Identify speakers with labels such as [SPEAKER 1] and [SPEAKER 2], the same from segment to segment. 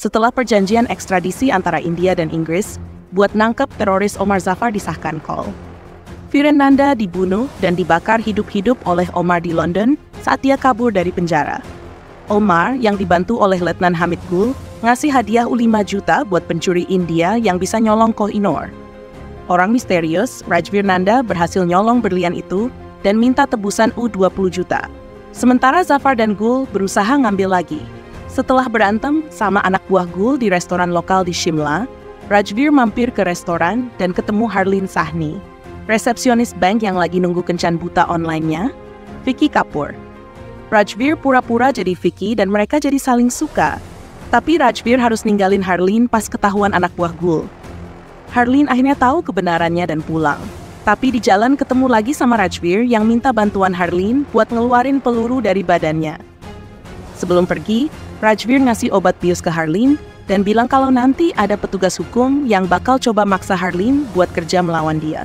[SPEAKER 1] Setelah perjanjian ekstradisi antara India dan Inggris, buat nangkep teroris Omar Zafar disahkan call. Viren Nanda dibunuh dan dibakar hidup-hidup oleh Omar di London saat dia kabur dari penjara. Omar, yang dibantu oleh Letnan Hamid Gul, ngasih hadiah $5 juta buat pencuri India yang bisa nyolong Kohinoor. Orang misterius, Rajveer Nanda, berhasil nyolong berlian itu dan minta tebusan $20 juta. Sementara Zafar dan Gul berusaha ngambil lagi. Setelah berantem sama anak buah Gul di restoran lokal di Shimla, Rajveer mampir ke restoran dan ketemu Harleen Sahni, resepsionis bank yang lagi nunggu kencan buta online-nya, Vicky Kapoor. Rajveer pura-pura jadi Vicky dan mereka jadi saling suka. Tapi Rajveer harus ninggalin Harleen pas ketahuan anak buah Gul. Harleen akhirnya tahu kebenarannya dan pulang. Tapi di jalan ketemu lagi sama Rajveer yang minta bantuan Harleen buat ngeluarin peluru dari badannya. Sebelum pergi, Rajveer ngasih obat bius ke Harleen dan bilang kalau nanti ada petugas hukum yang bakal coba maksa Harleen buat kerja melawan dia.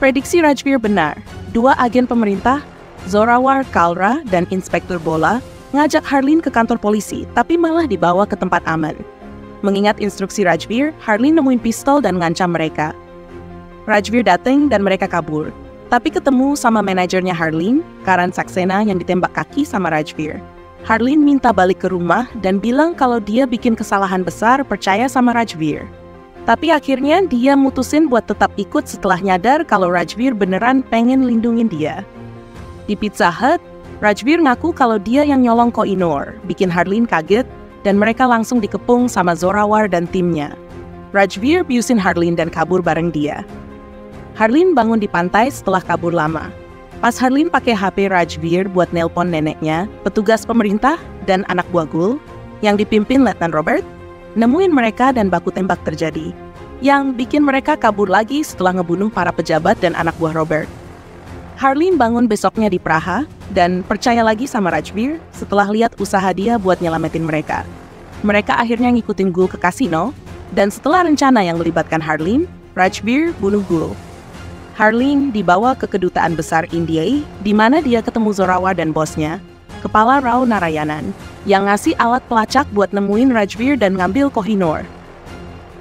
[SPEAKER 1] Prediksi Rajveer benar. 2 agen pemerintah, Zorawar Kalra dan Inspektur Bola, ngajak Harleen ke kantor polisi, tapi malah dibawa ke tempat aman. Mengingat instruksi Rajveer, Harleen nemuin pistol dan ngancam mereka. Rajveer datang dan mereka kabur, tapi ketemu sama manajernya Harleen, Karan Saxena, yang ditembak kaki sama Rajveer. Harleen minta balik ke rumah dan bilang kalau dia bikin kesalahan besar percaya sama Rajveer. Tapi akhirnya dia mutusin buat tetap ikut setelah nyadar kalau Rajveer beneran pengen lindungin dia. Di Pizza Hut, Rajveer ngaku kalau dia yang nyolong Kohinoor, bikin Harleen kaget dan mereka langsung dikepung sama Zorawar dan timnya. Rajveer biusin Harleen dan kabur bareng dia. Harleen bangun di pantai setelah kabur lama. Pas Harleen pakai HP Rajveer buat nelpon neneknya, petugas pemerintah dan anak buah Gul, yang dipimpin Letnan Robert, nemuin mereka dan baku tembak terjadi, yang bikin mereka kabur lagi setelah ngebunuh para pejabat dan anak buah Robert. Harleen bangun besoknya di Praha dan percaya lagi sama Rajveer setelah lihat usaha dia buat nyelamatin mereka. Mereka akhirnya ngikutin Gul ke kasino, dan setelah rencana yang melibatkan Harleen, Rajveer bunuh Gul. Harleen dibawa ke kedutaan besar India, di mana dia ketemu Zorawar dan bosnya, Kepala Rao Narayanan, yang ngasih alat pelacak buat nemuin Rajveer dan ngambil Kohinoor.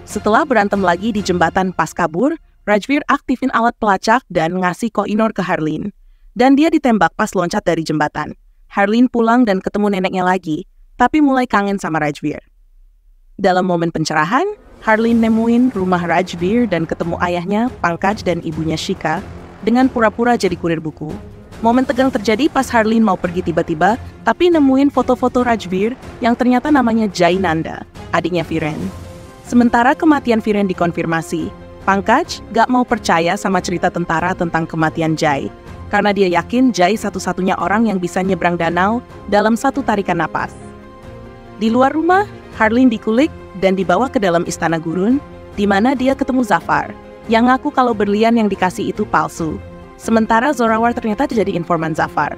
[SPEAKER 1] Setelah berantem lagi di jembatan pas kabur, Rajveer aktifin alat pelacak dan ngasih Kohinoor ke Harleen. Dan dia ditembak pas loncat dari jembatan. Harleen pulang dan ketemu neneknya lagi, tapi mulai kangen sama Rajveer. Dalam momen pencerahan, Harleen nemuin rumah Rajveer dan ketemu ayahnya, Pankaj, dan ibunya Shika dengan pura-pura jadi kurir buku. Momen tegang terjadi pas Harleen mau pergi tiba-tiba, tapi nemuin foto-foto Rajveer yang ternyata namanya Jai Nanda, adiknya Viren. Sementara kematian Viren dikonfirmasi, Pankaj gak mau percaya sama cerita tentara tentang kematian Jai, karena dia yakin Jai satu-satunya orang yang bisa nyebrang danau dalam satu tarikan napas. Di luar rumah, Harleen dikulik dan dibawa ke dalam istana gurun, di mana dia ketemu Zafar, yang ngaku kalau berlian yang dikasih itu palsu. Sementara Zorawar ternyata jadi informan Zafar.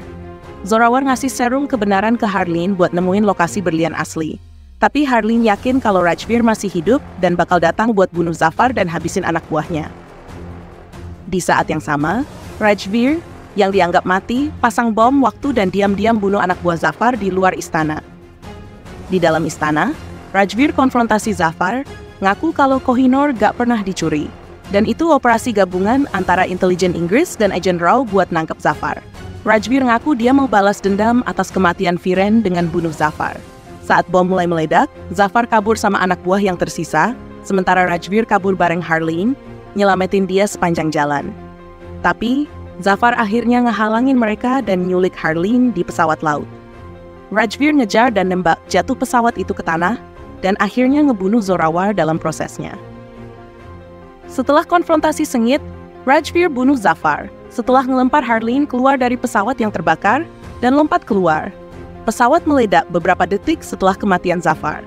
[SPEAKER 1] Zorawar ngasih serum kebenaran ke Harleen buat nemuin lokasi berlian asli. Tapi Harleen yakin kalau Rajveer masih hidup dan bakal datang buat bunuh Zafar dan habisin anak buahnya. Di saat yang sama, Rajveer, yang dianggap mati, pasang bom waktu dan diam-diam bunuh anak buah Zafar di luar istana. Di dalam istana, Rajveer konfrontasi Zafar, ngaku kalau Kohinoor gak pernah dicuri. Dan itu operasi gabungan antara intelijen Inggris dan agen Rao buat nangkep Zafar. Rajveer ngaku dia mau balas dendam atas kematian Viren dengan bunuh Zafar. Saat bom mulai meledak, Zafar kabur sama anak buah yang tersisa, sementara Rajveer kabur bareng Harleen, nyelamatin dia sepanjang jalan. Tapi, Zafar akhirnya ngehalangin mereka dan nyulik Harleen di pesawat laut. Rajveer ngejar dan nembak jatuh pesawat itu ke tanah, dan akhirnya ngebunuh Zorawar dalam prosesnya. Setelah konfrontasi sengit, Rajveer bunuh Zafar setelah ngelempar Harleen keluar dari pesawat yang terbakar dan lompat keluar. Pesawat meledak beberapa detik setelah kematian Zafar.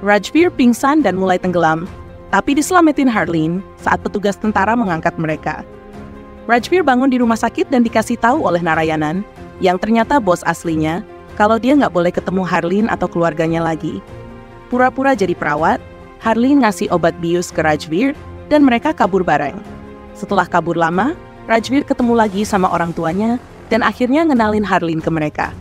[SPEAKER 1] Rajveer pingsan dan mulai tenggelam, tapi diselamatin Harleen saat petugas tentara mengangkat mereka. Rajveer bangun di rumah sakit dan dikasih tahu oleh Narayanan, yang ternyata bos aslinya, kalau dia nggak boleh ketemu Harleen atau keluarganya lagi. Pura-pura jadi perawat, Harleen ngasih obat bius ke Rajveer dan mereka kabur bareng. Setelah kabur lama, Rajveer ketemu lagi sama orang tuanya dan akhirnya ngenalin Harleen ke mereka.